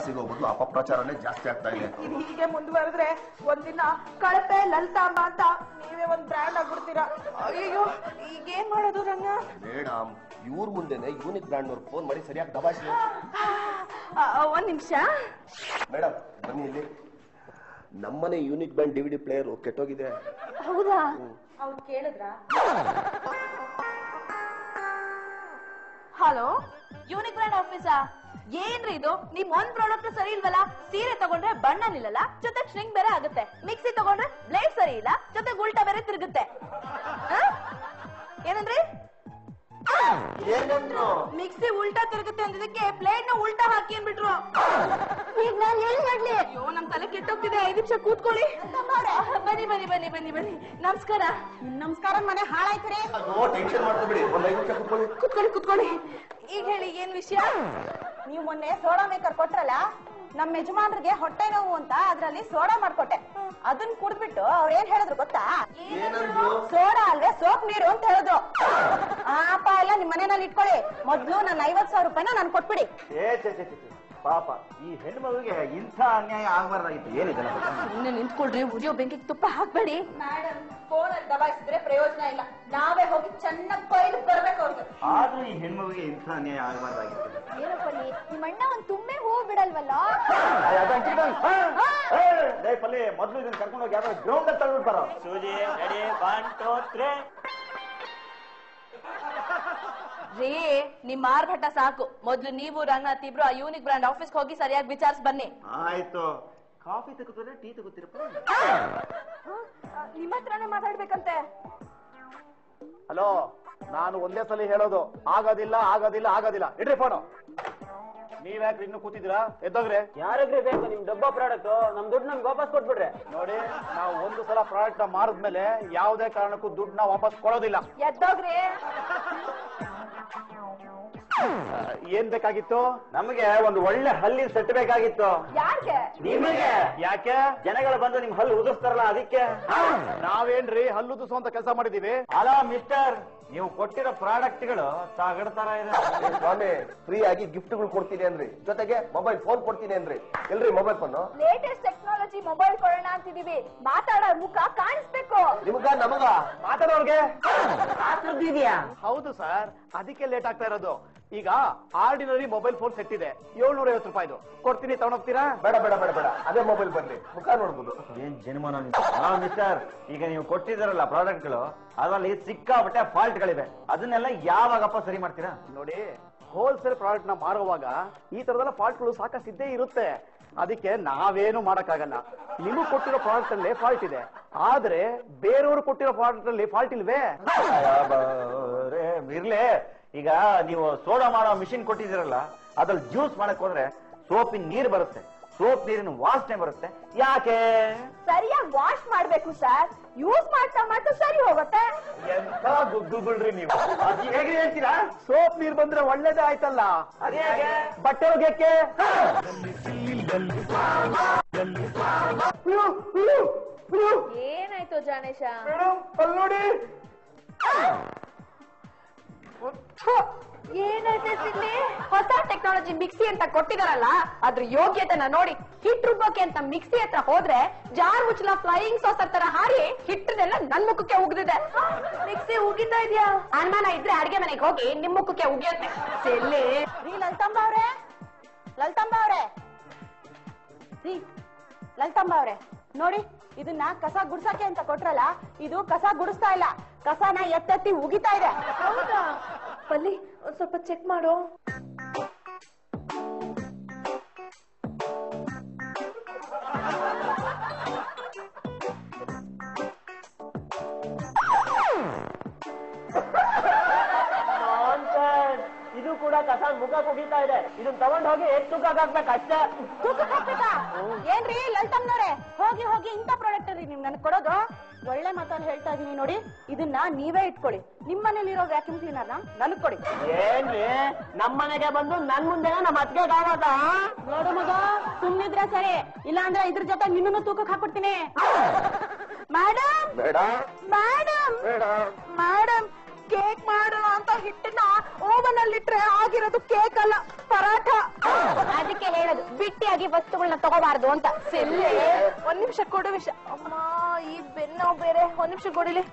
ಸಿಗೋ ಬದಲು ಅಪಪ್ರಚಾರನೇ ಜಾಸ್ತಿ ಆಗ್ತಾ ಇದೆ. ಹೀಗೆ ಮುಂದುವರೆದ್ರೆ ಒಂದಿನ ಕಳಪೆ ಲಲಿತಾಂಬ ಅಂತ ನೀವೇ ಒಂದ್ ಬ್ರ್ಯಾಂಡ್ ಆಗ್ಬಿಡ್ತೀರಾ. ಅಯ್ಯೋ ಈಗೇನ್ ಮಾಡೋದು ರಂಗ? ಮೇಡಮ್, ಇವ್ರ ಮುಂದೆನೆ ಯೂನಿಕ್ ಬ್ರ್ಯಾಂಡ್ ಅವ್ರು ಫೋನ್ ಮಾಡಿ ಸರಿಯಾಗಿ ದಬಾಯಿಸಿ. ಒಂದ್ ನಿಮಿಷ ಮೇಡಮ್ ಬನ್ನಿ ಇಲ್ಲಿ. ನಮ್ಮನೆ ಯೂನಿಕ್ ಬ್ರ್ಯಾಂಡ್ DVD ಪ್ಲೇಯರ್ ಕೆಟ್ಟೋಗಿದೆ. ಹೌದಾ? ಅವ್ರು ಕೇಳಿದ್ರ? ಹಲೋ, ಯೂನಿಕ್ ಬ್ರ್ಯಾಂಡ್ ಆಫೀಸಾ? ಏನ್ರಿ ಇದು? ನಿಮ್ ಒಂದ್ ಪ್ರಾಡಕ್ಟ್ ಸರಿ ಇಲ್ವಲ್ಲ? ಸೀರೆ ತಗೊಂಡ್ರೆ ಬಣ್ಣ ನಿಲ್ಲಲ್ಲ, ಜೊತೆ ಶ್ರಿಂಕ್ ಬೇರೆ ಆಗುತ್ತೆ. ಮಿಕ್ಸಿ ತಗೊಂಡ್ರೆ ಬ್ಲೇಡ್ ಸರಿ ಇಲ್ಲ, ಜೊತೆ ಉಲ್ಟಾ ಬೇರೆ ತಿರುಗುತ್ತೆ. ಏನಂದ್ರಿ? ಮಿಕ್ಸಿ ಉಲ್ಟಾ ತಿರುಗುತ್ತೆ ಅಂದಿದ್ದಕ್ಕೆ ಪ್ಲೇಟ್ ನ ಉಲ್ಟಾ ಹಾಕಿ ಅನ್ಬಿಟ್ರು. ಈಗ ನಾನು ಏನ್ ಮಾಡ್ಲಿ? ಅಯ್ಯೋ ನಮ್ ತಲೆ ಕೆಟ್ಟೋಗ್ತಿದೆ. 5 ನಿಮಿಷ ಕೂತ್ಕೊಳ್ಳಿ. ಬನ್ನಿ ಬನ್ನಿ ಬನ್ನಿ ಬನ್ನಿ ಬನ್ನಿ. ನಮಸ್ಕಾರ. ನಮಸ್ಕಾರ. ಮನೆ ಹಾಳಾಯ್ತು. ಟೆನ್ಷನ್ ಮಾಡ್ಕೊಬೇಡಿ, ಒಂದ್ 5 ನಿಮಿಷ ಕೂತ್ಕೊಳ್ಳಿ. ಕೂತ್ಕೊಳ್ಳಿ ಕೂತ್ಕೊಳ್ಳಿ. ಈಗ ಹೇಳಿ, ಏನ್ ವಿಷಯ? ನೀವು ಮೊನ್ನೆ ಸೋಡಾ ಮೇಕರ್ ಕೊಟ್ರಲ್ಲ, ನಮ್ಮ ಯಜಮಾನ್ರಿಗೆ ಹೊಟ್ಟೆ ನೋವು ಅಂತ ಅದ್ರಲ್ಲಿ ಸೋಡಾ ಮಾಡ್ಕೊಟ್ಟೆ. ಅದನ್ನ ಕುಡ್ದ್ಬಿಟ್ಟು ಅವ್ರ ಏನ್ ಹೇಳಿದ್ರು ಗೊತ್ತಾ? ಸೋಡಾ ಅಲ್ವೇ ಸೋಪ್ ನೀರು ಅಂತ ಹೇಳಿದ್ರು. ಆಪ ಎಲ್ಲ ನಿಮ್ ಮನೆಯಲ್ಲಿ ಇಟ್ಕೊಳ್ಳಿ. ಮೊದ್ಲು ನನ್ನ 50,000 ರೂಪಾಯಿನ ನಾನು ಕೊಟ್ಬಿಡಿ. ಪಾಪ ಈ ಹೆಣ್ಣು ಮಗುವಿಗೆ ಇಂಥ ಅನ್ಯಾಯ ಆಗಬಾರ್ದಾಗಿತ್ತು. ಏನಿದೆ ಸುಮ್ಮನೆ ನಿಂತ್ಕೊಳ್ರಿ, ಉರಿಯೋ ಬೆಂಕಿಗೆ ತುಪ್ಪ ಹಾಕ್ಬೇಡಿ. ಮೇಡಮ್, ಫೋನ್ ಅಲ್ಲಿ ದಬಾಯಿಸಿದ್ರೆ ಪ್ರಯೋಜನ ಇಲ್ಲ. ನಾವೇ ಹೋಗಿ ಚೆನ್ನಾಗಿ ಕೊಯ್ದು ಬರ್ಬೇಕು ಅವ್ರಿಗೆ. ಆದ್ರೂ ಈ ಹೆಣ್ಮಗುವಿಗೆ ಇಂಥ ಅನ್ಯಾಯ ಆಗಬಾರ್ದಾಗಿತ್ತು. ಏನಪ್ಪಲ್ಲಿ ನಿಮ್ಮ ಅಣ್ಣ ಒಂದ್ ತುಂಬೆ ಹೋಗ್ ಬಿಡಲ್ವಲ್ಲ? ಪಲ್ಲಿ ಮೊದ್ಲು ಇದನ್ನ ಕರ್ಕೊಂಡು ಹೋಗಿ ಯಾವ್ದಾದ್ರು ಗ್ರೌಂಡ್ ಅಲ್ಲಿ ತಳ್ಬಿಡ್ತಾರ. ಸೂಜಿ ರೆಡಿ 1 2 3. ರೀ, ನಿಮ್ ಮಾರ್ಘಟ್ಟ ಸಾಕು. ಮೊದ್ಲು ನೀವು ರಂಗನಾಥ್ ಇಬ್ರು ಆ ಯೂನಿಕ್ ಬ್ರ್ಯಾಂಡ್ ಆಫೀಸ್ಗೆ ಹೋಗಿ ಸರಿಯಾಗಿ ವಿಚಾರಿಸಿ ಬನ್ನಿ. ಆಯ್ತು. ಕಾಫಿ ತಗೋತಾರೆ, ಟೀ ತಗೋತೀರಪ್ಪ? ನಿಮ್ಮ ಹತ್ರನೇ ಮಾತಾಡ್ಬೇಕಂತೆ. ಹಲೋ, ನಾನು ಒಂದೇ ಸಲ ಹೇಳೋದು, ಆಗೋದಿಲ್ಲ ಆಗೋದಿಲ್ಲ ಆಗೋದಿಲ್ಲ. ಇಡ್ರಿ ಫೋನು. ನೀವ್ಯಾಕ್ರಿ ಇನ್ನು ಕೂತಿದ್ದೀರಾ? ಎದ್ದೋಗ್ರಿ. ಯಾರಿಗ್ರಿ ಬೇಕು ನಿಮ್ ಡಬ್ಬಾ ಪ್ರಾಡಕ್ಟ್? ನಮ್ ದುಡ್ಡು ನಮ್ಗೆ ವಾಪಸ್ ಕೊಟ್ಬಿಡ್ರಿ. ನೋಡಿ, ನಾವು ಒಂದು ಸಲ ಪ್ರಾಡಕ್ಟ್ ನ ಮಾರಿದ್ಮೇಲೆ ಯಾವುದೇ ಕಾರಣಕ್ಕೂ ದುಡ್ಡನ್ನ ವಾಪಸ್ ಕೊಡೋದಿಲ್ಲ. ಎದ್ದೋಗ್ರಿ. ಏನ್ ಬೇಕಾಗಿತ್ತು? ನಮಗೆ ಒಂದು ಒಳ್ಳೆ ಹಲ್ಲಿನ ಸೆಟ್ ಬೇಕಾಗಿತ್ತು. ಯಾಕೆ? ನಿಮಗೆ. ಯಾಕೆ? ಜನಗಳು ಬಂದು ನಿಮ್ ಹಲ್ಲು ಉದಿಸ್ತಾರಲ್ಲ, ಅದಕ್ಕೆ. ನಾವೇನ್ರಿ ಹಲ್ಲು ಉದಿಸೋ ಅಂತ ಕೆಲಸ ಮಾಡಿದೀವಿ? ಅಲ್ಲ ಮಿಸ್ಟರ್, ನೀವು ಕೊಟ್ಟಿರೋ ಪ್ರಾಡಕ್ಟ್ ಗಳು ತಗಡ ತರ ಇದೆ. ಸ್ವಾಮಿ, ಫ್ರೀ ಆಗಿ ಗಿಫ್ಟ್ಗಳು ಕೊಡ್ತೀನಿ ಅನ್ರಿ, ಜೊತೆಗೆ ಮೊಬೈಲ್ ಫೋನ್ ಕೊಡ್ತೀನಿ ಅನ್ರಿ. ಎಲ್ರಿ mobile phone? Latest technology mobile ಕೊಡೋಣ ಅಂತಿದೀವಿ. ಮಾತಾಡೋ ಮುಖ ಕಾಣಿಸ್ಬೇಕು. ನಿಮಗ ನಮಗ ಮಾತಾಡೋರ್ಗೆ ಇದೆಯಾ? ಹೌದು ಸರ್, ಅದಕ್ಕೆ ಲೇಟ್ ಆಗ್ತಾ ಇರೋದು. ಈಗ ಆರ್ಡಿನರಿ ಮೊಬೈಲ್ ಫೋನ್ ಸೆಟ್ ಇದೆ, 750 ರೂಪಾಯಿದು. ಕೊಡ್ತೀನಿ, ತಗೊಂಡೋಗ್ತೀರಾ? ಬೇಡ ಬೇಡ ಬೇಡ ಬೇಡ, ಅದೇ ಮೊಬೈಲ್ ಬರ್ಲಿ, ಮುಖ ನೋಡ್ಬೋದು. ಏನ್ ಜನ್ಮನ ಮಿಸ್ಟರ್, ಈಗ ನೀವು ಕೊಟ್ಟಿದ್ದೀರಲ್ಲ ಪ್ರಾಡಕ್ಟ್ ಗಳು, ಅದರಲ್ಲಿ ಸಿಕ್ಕಾಪಟ್ಟೆ ಫಾಲ್ಟ್ ಗಳಿವೆ. ಅದನ್ನೆಲ್ಲ ಯಾವಾಗಪ್ಪ ಸರಿ ಮಾಡ್ತೀರಾ? ನೋಡಿ, ಹೋಲ್ಸೇಲ್ ಪ್ರಾಡಕ್ಟ್ ನ ಮಾರುವಾಗ ಈ ತರದೆಲ್ಲ ಫಾಲ್ಟ್ ಗಳು ಸಾಕಷ್ಟು ಇದ್ದೇ ಇರುತ್ತೆ. ಅದಕ್ಕೆ ನಾವೇನು ಮಾಡಕ್ಕಾಗಲ್ಲ. ನಿಮಗೆ ಕೊಟ್ಟಿರೋ ಪ್ರಾಡಕ್ಟ್ ಅಲ್ಲಿ ಫಾಲ್ಟ್ ಇದೆ, ಆದ್ರೆ ಬೇರೆಯವರು ಕೊಟ್ಟಿರೋ ಪ್ರಾಡಕ್ಟ್ ಅಲ್ಲಿ ಫಾಲ್ಟ್ ಇಲ್ವೇ? ಇರ್ಲೇ. ಈಗ ನೀವು ಸೋಡಾ ಮಾಡೋ ಮಿಷಿನ್ ಕೊಟ್ಟಿದ್ದೀರಲ್ಲ, ಅದ್ರಲ್ಲಿ ಜ್ಯೂಸ್ ಮಾಡಕ್ ಹೋದ್ರೆ ಸೋಪಿನ ನೀರು ಬರುತ್ತೆ, ಸೋಪ್ ನೀರಿನ ವಾಸನೆ ಬರುತ್ತೆ. ಯಾಕೆ? ಸರಿಯಾಗಿ ವಾಶ್ ಮಾಡ್ಬೇಕು ಸರ್. ಯೂಸ್ ಮಾಡ್ತಾ ಮಾಡ್ತಾ ಸರಿ ಹೋಗುತ್ತೆ. ಎಂತ ದುಡ್ಡು ಬಿಡ್ರಿ ನೀವು. ಅದು ಹೇಗೆ ಹೇಳ್ತೀರಾ? ಸೋಪ್ ನೀರು ಬಂದ್ರೆ ಒಳ್ಳೇದೇ ಆಯ್ತಲ್ಲ. ಅದೇ ಬಟ್ಟೆ ಒಗೆಯಕ್ಕೆ. ಏನಾಯ್ತು ಜಾನೇಶ? ಅಲ್ಲಿ ನೋಡಿ. ಏನೈತೆ ಸಿಗ್ಲಿ? ಹೊಸ ಟೆಕ್ನಾಲಜಿ ಮಿಕ್ಸಿ ಅಂತ ಕೊಟ್ಟಿದಾರಲ್ಲ, ಅದ್ರ ಯೋಗ್ಯತೆನ ನೋಡಿ ಹಿಟ್ ರುಬ್ಬಕ್ಕೆ ಅಂತ ಮಿಕ್ಸಿ ಹತ್ರ ಹೋದ್ರೆ ಜಾರ್ ಮುಚ್ಚಲ ಫ್ಲೈಯಿಂಗ್ ಸಾಸರ್ ತರ ಹಾರಿ ಹಿಟ್ಟನ್ನೆಲ್ಲ ನನ್ ಮುಖಕ್ಕೆ ಉಗ್ದಿದೆ. ಮಿಕ್ಸಿ ಉಗಿತಾ ಇದೆಯಾ? ಅನುಮಾನ ಇದ್ರೆ ಅಡ್ಗೆ ಮನೆಗೆ ಹೋಗಿ ನಿಮ್ ಮುಖಕ್ಕೆ ಉಗಿಯತ್ತೆ. ಎಲ್ಲಿ ರೀ ಲಲಿತಾಂಬ ಅವ್ರೆ, ಲಲಿತಾಂಬ ಅವ್ರೆ, ರೀ ಲಲಿತಾಂಬ ಅವ್ರೆ, ನೋಡಿ, ಇದನ್ನ ಕಸ ಗುಡ್ಸಕ್ಕೆ ಅಂತ ಕೊಟ್ರಲ್ಲ, ಇದು ಕಸ ಗುಡಿಸ್ತಾ ಇಲ್ಲ, ಕಸನ ಎತ್ತೆತ್ತಿ ಉಗಿತಾ ಇದೆ. ಹೌದಾ? ಪಲ್ಲಿ, ಒಂದ್ ಸ್ವಲ್ಪ ಚೆಕ್ ಮಾಡು. ಇದು ಕೂಡ ಕಸ ಮುಖ ಕುಗಿತಾ ಇದೆ. ಇದನ್ನ ತಗೊಂಡ್ ಹೋಗಿ ತೂಕಕ್ಕೆ ಹಾಕ್ಬೇಕು ಅಷ್ಟೇ. ತೂಕಕ್ಕೆ ಹಾಕ್ಬೇಕಾ? ಏನ್ರಿ ಲಲಿತಮ್ಮನವ್ರೆ, ಹೋಗಿ ಹೋಗಿ ಇಂಥ ಪ್ರಾಡಕ್ಟ್ ರೀ ನಿಮ್ ನನ್ಗೆ ಕೊಡೋದು? ಒಳ್ಳೆ ಮಾತಲ್ಲಿ ಹೇಳ್ತಾ ಇದೀನಿ ನೋಡಿ, ಇದನ್ನ ನೀವೇ ಇಟ್ಕೊಳ್ಳಿ. ನಿಮ್ ಮನೇಲಿರೋ ವ್ಯಾಕ್ಯೂಮ್ ಕ್ಲೀನರ್ ನನ್ಗ್ ಕೊಡಿ. ಏನ್ರಿ, ನಮ್ಮನೆಗೆ ಬಂದು ನನ್ ಮುಂದೆ ನಮ್ಮ ಅತ್ತಿಗೆ ಆಗೋದಾ? ನೋಡು ಮಗ, ಸುಮ್ನಿದ್ರೆ ಸರಿ, ಇಲ್ಲ ಅಂದ್ರೆ ಇದ್ರ ಜೊತೆ ನಿನ್ನನ್ನು ತೂಕಕ್ಕೆ ಹಾಕ್ಬಿಡ್ತೀನಿ. ಮೇಡಮ್ ಬೇಡ ಮೇಡಮ್ ಬೇಡ ಮೇಡಮ್ ಕೇಕ್ ಮಾಡೋಣ ಅಂತ ಹಿಟ್ಟನ್ನ ಓವನ್ ಅಲ್ಲಿ ಇಟ್ರೆ ಆಗಿರೋದು ಕೇಕ್ ಅಲ್ಲ, ಪರಾಠ. ಅದಕ್ಕೆ ಹೇಳೋದು ಬಿಟ್ಟಿಯಾಗಿ ವಸ್ತುಗಳನ್ನ ತಗೋಬಾರ್ದು ಅಂತ. ಒಂದ್ ನಿಮಿಷ ಕೊಡು ವಿಷ. ಅಮ್ಮ ಈ ಬೆನ್ನು ಬೇರೆ, ಒಂದ್ ನಿಮಿಷ ಕೊಡಿಲಿ.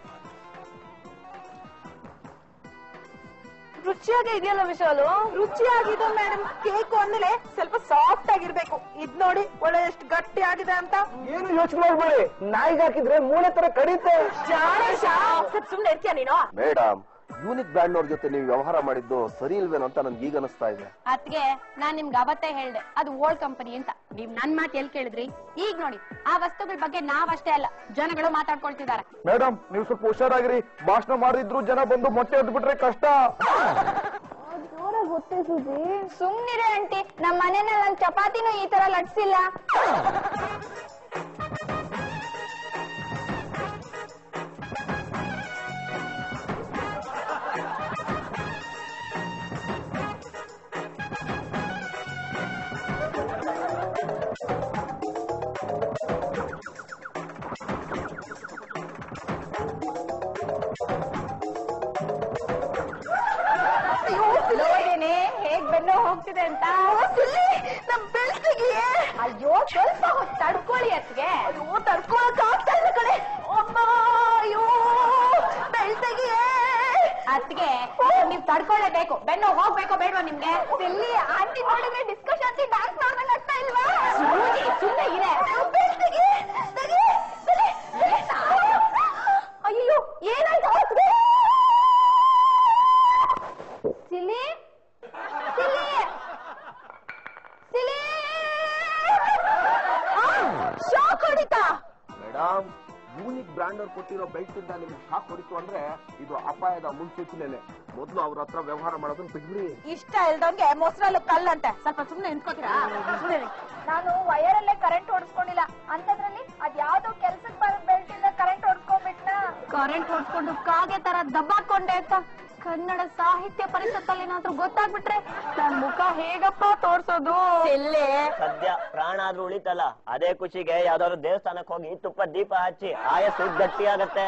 ರುಚಿಯಾಗಿ ಇದೆಯಲ್ಲ ವಿಶಾಲು? ರುಚಿಯಾಗಿದೆ ಮೇಡಮ್. ಕೇಕ್ ಅಂದ್ಮೇಲೆ ಸ್ವಲ್ಪ ಸಾಫ್ಟ್ ಆಗಿರ್ಬೇಕು. ಇದ್ ನೋಡಿ ಒಳ್ಳೆ ಎಷ್ಟು ಗಟ್ಟಿ ಆಗಿದೆ ಅಂತ. ಏನು ಯೋಚನೆ ಮಾಡ್ಬೇಡಿ, ನಾಯಿಗೆ ಹಾಕಿದ್ರೆ ಮೂಳೆ ತರ ಕಡಿಯುತ್ತೆ. ಸುಮ್ನೆ ಇರ್ತೀಯ ನೀನು? ಮೇಡಮ್, ಯೂನಿಕ್ ಬ್ರ್ಯಾಂಡ್ ಅವ್ರ ಜೊತೆ ನೀವು ವ್ಯವಹಾರ ಮಾಡಿದ್ದು ಸರಿ ಇಲ್ವೇನೋ ಅಂತ ನನ್ಗೆ ಈಗ ಅನಿಸ್ತಾ ಇದೆ. ಅದ್ಗೆ ನಾನ್ ನಿಮ್ಗೆ ಅವತ್ತೇ ಹೇಳ್ದೆ ಅದು ಓಲ್ಡ್ ಕಂಪನಿ ಅಂತ. ನೀವ್ ನನ್ ಮಾತು ಎಲ್ಲಿ ಕೇಳಿದ್ರಿ? ಈಗ ನೋಡಿ, ಆ ವಸ್ತುಗಳ ಬಗ್ಗೆ ನಾವಷ್ಟೇ ಅಲ್ಲ, ಜನಗಳು ಮಾತಾಡ್ಕೊಳ್ತಿದ್ದಾರೆ. ಮೇಡಮ್, ನೀವು ಸ್ವಲ್ಪ ಹುಷಾರಾಗಿರಿ. ಭಾಷಣ ಮಾಡಿದ್ರು ಜನ ಬಂದು ಮೊಟ್ಟೆ ಎದ್ಬಿಟ್ರೆ ಕಷ್ಟ. ಗೊತ್ತೇ ಸುಜಿ, ಸುಮ್ನಿರೆ ಆಂಟಿ. ನಮ್ ಮನೆಯಲ್ಲಿ ನನ್ ಚಪಾತಿನೂ ಈ ತರ ಲಟ್ಸಿಲ್ಲ. ನೋಡಿನಿ ಹೇಗ್ ಬೆನ್ನು ಹೋಗ್ತಿದೆ ಅಂತ. ನಮ್ ಬೆಳ್ತಿಗೆ ಅಯ್ಯೋ ಸ್ವಲ್ಪ ಹೊತ್ತು ತಡ್ಕೊಳ್ಳಿ ಅತ್ಗೆ. ತಡ್ಕೊಳಕ್ ಆಗ್ತಾ ಇಲ್ಲ ಕಡೆ. ಅಮ್ಮ ಅಯ್ಯೋ ಬೆಳ್ತಿಗೆ ಅತ್ಗೆ ನೀವ್ ತಡ್ಕೊಳ್ಳೇಬೇಕು. ಬೆನ್ನು ಹೋಗ್ಬೇಕೋ ಬೇಡವಾ ನಿಮ್ಗೆ? ಇಲ್ಲಿ ಆಂಟಿ ನೋಡಿದ್ರೆ ಡಿಸ್ಕಷನ್ ಡಾನ್ಸ್ ಮಾಡ್ದಂಗ ಆಗ್ತಾ ಇಲ್ವಾ? ಸುಮ್ಮನೆ ಇದೆ. ಅಯ್ಯೋ ಏನಾಯ್ತು? ಸಿಲಿ ಸಿಲಿ ಸಿಲಿ ಶಾಕ್ ಹೊಡಿತಾ? ಮೇಡಮ್, ಯೂನಿಕ್ ಬ್ರ್ಯಾಂಡ್ ಅವ್ರು ಕೊಟ್ಟಿರೋ ಬೆಲ್ಟ್ ಇಂದ ನಿಮ್ಗೆ ಶಾಕ್ ಹೊಡಿತು ಅಂದ್ರೆ ಇದು ಅಪಾಯದ ಮುನ್ಸೂಚನೆ. ಮೊದಲು ಅವ್ರ ಹತ್ರ ವ್ಯವಹಾರ ಮಾಡೋದನ್ನ ಬಿಡ್ರಿ. ಇಷ್ಟ ಇಲ್ದಂಗೆ ಮೊಸರಲ್ಲೂ ಕಲ್ಲಂತೆ. ಸ್ವಲ್ಪ ಸುಮ್ನೆ ನಿಂತ್ಕೋತೀರಾ? ನಾನು ವಯರಲ್ಲೇ ಕರೆಂಟ್ ಹೊಡ್ಸ್ಕೊಂಡಿಲ್ಲ ಅಂತದ್ರಲ್ಲಿ ಅದ್ ಯಾವ್ದೋ ಕೆಲ್ಸಕ್ಕೆ ಬರೋ ಬೆಲ್ಟ್ ಇಂದ ಕರೆಂಟ್ ಹೊಡ್ಸ್ಕೊಂಡ್ಬಿಟ್ನ. ಕರೆಂಟ್ ಹೊಡ್ಸ್ಕೊಂಡು ಕಾಗೆ ತರ ದಬ್ಬಾಕೊಂಡೆ ಅಂತ ಕನ್ನಡ ಸಾಹಿತ್ಯ ಪರಿಷತ್ತಲ್ಲಿ ಏನಾದ್ರೂ ಗೊತ್ತಾಗ್ಬಿಟ್ರೆ ನನ್ ಮುಖ ಹೇಗಪ್ಪ ತೋರ್ಸೋದು? ಸದ್ಯ ಪ್ರಾಣ ಆದ್ರೂ ಉಳಿತಲ್ಲ, ಅದೇ ಖುಷಿಗೆ ಯಾವ್ದಾದ್ರು ದೇವಸ್ಥಾನಕ್ಕೆ ಹೋಗಿ ತುಪ್ಪ ದೀಪ ಹಚ್ಚಿ ಆಯಸ್ಸು ಗಟ್ಟಿ ಆಗತ್ತೆ.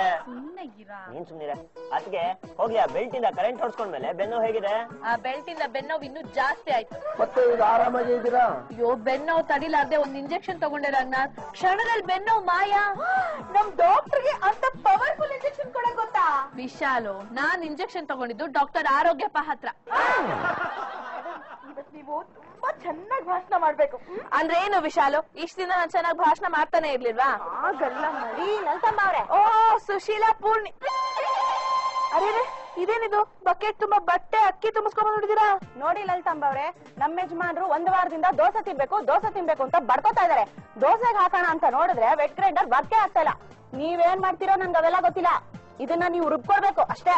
ನೀನ್ ಸುಮ್ನಿರೆ. ಅದಕ್ಕೆ ಹೋಗಿ ಆ ಬೆಲ್ಟ್ ಇಂದ ಕರೆಂಟ್ ಹೊಡ್ಸ್ಕೊಂಡ್ಮೇಲೆ ಬೆನ್ನೋವು ಹೇಗಿದೆ? ಆ ಬೆಲ್ಟ್ ಇಂದ ಬೆನ್ನೋವು ಇನ್ನೂ ಜಾಸ್ತಿ ಆಯ್ತು. ಮತ್ತೆ ಈಗ ಆರಾಮಾಗಿ ಇದ್ದೀರಾ? ಅಯ್ಯೋ ಬೆನ್ನೋವು ತಡಿಲಾರ್ದೆ ಒಂದ್ ಇಂಜೆಕ್ಷನ್ ತಗೊಂಡೆ ರಂಗನಾಥ್. ಕ್ಷಣದಲ್ಲಿ ಬೆನ್ನೋವು ಮಾಯ. ನಮ್ ಡಾಕ್ಟರ್ಗೆ ಅಂತ ಪವರ್ಫುಲ್ ಇಂಜೆಕ್ಷನ್ ಕೊಡಕ್ ಗೊತ್ತಾ? ವಿಶಾಲು, ನಾನ್ ಇಂಜೆಕ್ಷನ್ ತಗೊಂಡಿದ್ದು ಡಾಕ್ಟರ್ ಆರೋಗ್ಯಪ್ಪ ಹತ್ರ. ನೀವು ತುಂಬಾ ಚೆನ್ನಾಗಿ ಭಾಷಣ ಮಾಡ್ಬೇಕು. ಅಂದ್ರೆ ಏನು ವಿಶಾಲು, ಇಷ್ಟ ದಿನ ನಾನ್ ಚೆನ್ನಾಗಿ ಭಾಷಣ ಮಾಡ್ತಾನೆ ಇರ್ಲಿಲ್ವಾ? ಆಗಲ್ಲ ಮರಿ ನಲ್ತಮ್ಮ ಅವ್ರೆ. ಓ ಸುಶೀಲಾ ಪೂರ್ಣಿ. ಅರೇ ಇದೇನಿದು? ಬಕೆಟ್ ತುಂಬಾ ಬಟ್ಟೆ ಅಕ್ಕಿ ತುಂಬಿಸ್ಕೊಂಡ್ ಬಂದ್ಬಿಟ್ಟಿದ್ದೀರಾ? ನೋಡಿ ಲಲಿತಾಂಬ ಅವ್ರೆ, ನಮ್ಮ ಯಜಮಾನ್ರು ಒಂದ್ ವಾರದಿಂದ ದೋಸೆ ತಿನ್ಬೇಕು ಅಂತ ಬಡ್ಕೋತಾ ಇದಾರೆ. ದೋಸೆಗೆ ಹಾಕೋಣ ಅಂತ ನೋಡಿದ್ರೆ ವೆಟ್ ಗ್ರೈಂಡರ್ ವರ್ಕೇ ಆಗ್ತಾ ಇಲ್ಲ. ನೀವೇನ್ ಮಾಡ್ತೀರೋ ನನ್ಗೆ ಅವೆಲ್ಲ ಗೊತ್ತಿಲ್ಲ. ಇದನ್ನ ನೀವು ರುಬ್ಕೊಳ್ಬೇಕು ಅಷ್ಟೇ.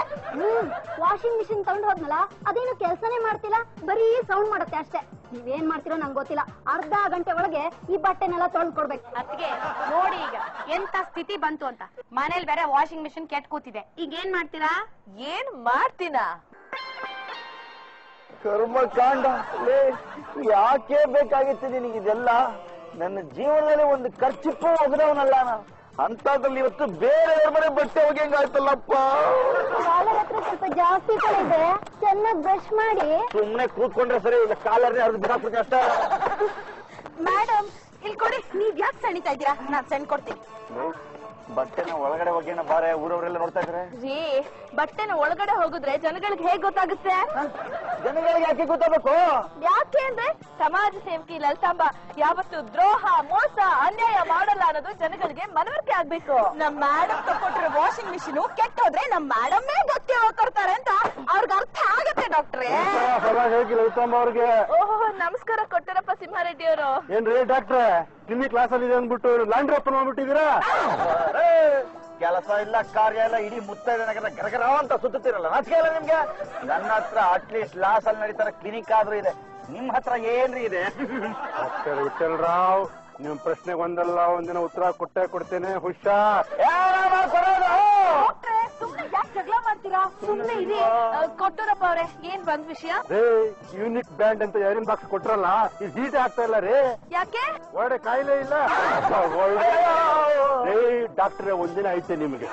ವಾಷಿಂಗ್ ಮಿಷಿನ್ ತಗೊಂಡ್ ಹೋದ್ನಲ್ಲ, ಅದೇನು ಕೆಲ್ಸನೇ ಮಾಡ್ತಿಲ್ಲ, ಬರೀ ಸೌಂಡ್ ಮಾಡುತ್ತೆ ಅಷ್ಟೇ. ನೀವೇನ್ ಮಾಡ್ತಿರೋ ನಂಗೆ ಗೊತ್ತಿಲ್ಲ. ಅರ್ಧ ಗಂಟೆ ಒಳಗೆ ಈ ಬಟ್ಟೆನೆಲ್ಲ ತೊಳ್ದ್ ಕೊಡ್ಬೇಕು. ಅತ್ಗೆ ನೋಡಿ ಈಗ ಎಂತ ಸ್ಥಿತಿ ಬಂತು ಅಂತ. ಮನೇಲಿ ಬೇರೆ ವಾಷಿಂಗ್ ಮಿಷಿನ್ ಕೆಟ್ಟ ಕೂತಿದೆ. ಈಗ ಏನ್ ಮಾಡ್ತೀರಾ? ಏನ್ ಮಾಡ್ತೀನಾ? ಕರ್ಮಕಾಂಡ. ಯಾಕೆ ಬೇಕಾಗಿತ್ತು ನಿನಗಿದೆಲ್ಲ? ನನ್ನ ಜೀವನದಲ್ಲಿ ಒಂದು ಖರ್ಚಿಪ್ಪು ಒಗದವನಲ್ಲ ನಾನು. ಅಂತದ್ರಲ್ಲಿ ಇವತ್ತು ಬೇರೆಯವ್ರ ಮನೆ ಬಟ್ಟೆ ಹೋಗ್ಯಂಗಾಯ್ತಲ್ಲಪ್ಪ. ಕಾಲರ್ ಹತ್ರ ಸ್ವಲ್ಪ ಜಾಸ್ತಿ ಇದೆ, ಚೆನ್ನಾಗಿ ಬ್ರಷ್ ಮಾಡಿ. ಸುಮ್ನೆ ಕೂತ್ಕೊಂಡ್ರೆ ಸರಿ, ಇಲ್ಲ ಕಾಲರ್ನೇ ಅರ್ಧ ಬಿಸಾಕ್ಬಿಡ್ತೀನಿ ಅಷ್ಟೇ. ಮೇಡಮ್ ಇಲ್ಲಿ ಕೊಡಿ. ನೀವ್ ಯಾಕೆ ಸಣಿತಾ ಇದ್ದೀರಾ? ನಾನ್ ಸೆಣ್ ಕೊಡ್ತೀನಿ. ಬಟ್ಟೆನ ಒಳಗಡೆ ಹೋಗ್ಯನ ಬಾರೆ, ಊರವರೆಲ್ಲ ನೋಡ್ತಾ ಇದ್ರೆ. ರೀ, ಬಟ್ಟೆನ ಒಳಗಡೆ ಹೋಗಿದ್ರೆ ಜನಗಳಿಗೆ ಹೇಗ್ ಗೊತ್ತಾಗುತ್ತೆ? ಜನಗಳಿಗೆ ಯಾಕೆ ಗೊತ್ತಾಗಬೇಕು? ಯಾಕೆ ಅಂದ್ರೆ ಸಮಾಜ ಸೇವಕಿ ಲಲಿತಾಂಬ ಯಾವತ್ತು ದ್ರೋಹ, ಮೋಸ, ಅನ್ಯಾಯ ಮಾಡಲ್ಲ ಅನ್ನೋದು ಜನಗಳಿಗೆ ಮನವರಿಕೆ ಆಗ್ಬೇಕು. ನಮ್ ಮೇಡಮ್ ತಗೊಂಡ್ರೆ ವಾಷಿಂಗ್ ಮಿಷಿನ್ ಕೆಟ್ಟೋದ್ರೆ ನಮ್ ಮೇಡಮ್ಮೇ ಗೊತ್ತಿ ಹೋಗ್ಕೊಡ್ತಾರೆ ಅಂತ ಅವ್ರಿಗೆ ಅರ್ಥ ಆಗತ್ತೆ ಡಾಕ್ಟ್ರೇ. ಹೇಗಿ ಲಲಿತಾಂಬ ಅವ್ರಿಗೆ? ಓಹೋ, ನಮಸ್ಕಾರ ಕೊಟ್ಟರಪ್ಪ ಸಿಂಹಾರೆಡ್ಡಿ ಅವರು. ಏನ್ರಿ ಡಾಕ್ಟ್ರೆ, ನಿನ್ನೆ ಕ್ಲಾಸ್ ಅಲ್ಲಿ ಇದೆ ಅಂದ್ಬಿಟ್ಟು ಲ್ಯಾಂಡ್ರಿ ಓಪನ್ ಮಾಡ್ಬಿಟ್ಟಿದ್ದೀರಾ? ಕೆಲಸ ಇಲ್ಲ, ಕಾರ್ಯ ಇಲ್ಲ, ಇಡೀ ಮುತ್ತೈದೆ ನಗರ ಗರಗರ ಅಂತ ಸುತ್ತುತ್ತಿರಲ್ಲ. ನಾಚಿಕೆ ಇಲ್ಲ ನಿಮ್ಗೆ? ನನ್ನ ಹತ್ರ ಅಟ್ಲೀಸ್ಟ್ ಲಾಸ್ ಅಲ್ಲಿ ನಡೀತಾರ ಕ್ಲಿನಿಕ್ ಆದ್ರೂ ಇದೆ, ನಿಮ್ ಹತ್ರ ಏನ್ರಿ ಇದೆ? ವಿಠಲ್ ರಾವ್, ನಿಮ್ ಪ್ರಶ್ನೆಗೆ ಒಂದಲ್ಲ ಒಂದಿನ ಉತ್ತರ ಕೊಡ್ತೇನೆ. ಹುಷಾರ್. ಸುಮ್ನೆ ಯಾಕೆ ಜಗಳ ಮಾಡ್ತೀರಾ? ಸುಮ್ನೆ ಇರಿ. ಕೊಟ್ಟೂರಪ್ಪ ಅವ್ರೆ, ಏನ್ ಬಂದ್ ವಿಷಯ? ರೇ, ಯೂನಿಕ್ ಬ್ಯಾಂಡ್ ಅಂತ ಯಾರಿನ್ ಬಾಕ್ಸ್ ಕೊಟ್ರಲ್ಲ, ಇದು ಹೀಟ್ ಆಗ್ತಾ ಇಲ್ಲ ರೇ. ಯಾಕೆ? ಒಳ್ಳೆ ಕಾಯಿಲೆ ಇಲ್ಲ. ರೇ ಡಾಕ್ಟ್ರೆ, ಒಂದಿನ ಐತೆ ನಿಮಗೆ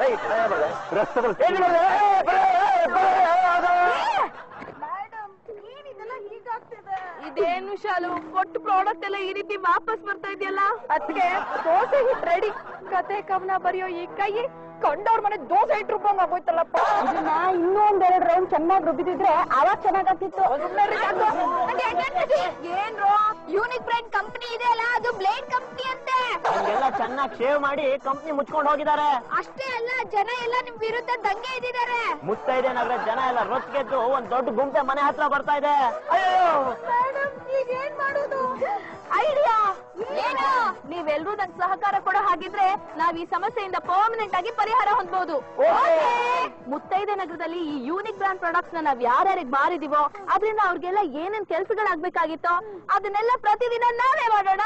ರಸ್ತೆದಲ್ಲಿ ಇದೇನು ಶಾಲು ಕೊಟ್ಟು ಪ್ರಾಡಕ್ಟ್ ಎಲ್ಲ ಈ ರೀತಿ ವಾಪಸ್ ಬರ್ತಾ ಇದೆಯಲ್ಲ? ಅದಕ್ಕೆ ದೋಸೆ ಹಿಟ್ ರೆಡಿ. ಕತೆ ಕವನ ಬರೆಯೋ ಈ ಕೈ ಕಂಡವ್ರ ಮನೆ ದೋಸೆ ಹಿಟ್ ರುಬ್ಬಂಗ್ ಆಗೋಯ್ತಲ್ಲಪ್ಪ. ಇದನ್ನ ಇನ್ನೂ ಒಂದೆರಡು ರೌಂಡ್ ಚೆನ್ನಾಗಿ ರುಬ್ಬಿದಿದ್ರೆ ಅವಾಗ ಚೆನ್ನಾಗಾಗ್ತಿತ್ತು. ಏನ್ರೋ ಯೂನಿಕ್ ಬ್ರ್ಯಾಂಡ್ ಕಂಪನಿ ಇದೆ ಅಲ್ಲ, ಅದು ಬ್ಲೇಡ್ ಕಂಪನಿ ಅಂತೆ. ಎಲ್ಲ ಚೆನ್ನಾಗಿ ಶೇವ್ ಮಾಡಿ ಕಂಪ್ನಿ ಮುಚ್ಕೊಂಡು ಹೋಗಿದ್ದಾರೆ. ಅಷ್ಟೇ ಅಲ್ಲ, ಜನ ಎಲ್ಲ ನಿಮ್ ವಿರುದ್ಧ ದಂಗೆ ಇದ್ದಿದ್ದಾರೆ. ಮುತ್ತೈದೆ ನಗರ ಜನ ಎಲ್ಲ ರೊಚ್ಗೆದ್ದು ಒಂದ್ ದೊಡ್ಡ ಗುಂಪೆ ಮನೆ ಹತ್ರ ಬರ್ತಾ ಇದೆ. ಈಗೇನ್ ಮಾಡೋದು? ಐಡಿಯಾ ಏನು? ನೀವೆಲ್ರೂ ನನ್ ಸಹಕಾರ ಕೊಡೋ ಹಾಗಿದ್ರೆ ನಾವ್ ಈ ಸಮಸ್ಯೆಯಿಂದ ಪರ್ಮನೆಂಟ್ ಆಗಿ ಪರಿಹಾರ ಹೊಂದಬಹುದು. ಮುತ್ತೈದೆ ನಗರದಲ್ಲಿ ಈ ಯೂನಿಕ್ ಬ್ರಾಂಡ್ ಪ್ರಾಡಕ್ಟ್ಸ್ ನಾವ್ ಯಾರ್ಯಾರಿಗೆ ಮಾರಿದೀವೋ ಅದರಿಂದ ಅವ್ರಿಗೆಲ್ಲ ಏನೇನ್ ಕೆಲ್ಸಗಳಾಗ್ಬೇಕಾಗಿತ್ತೋ ಅದನ್ನೆಲ್ಲ ಪ್ರತಿದಿನ ನಾವೇ ಮಾಡೋಣ.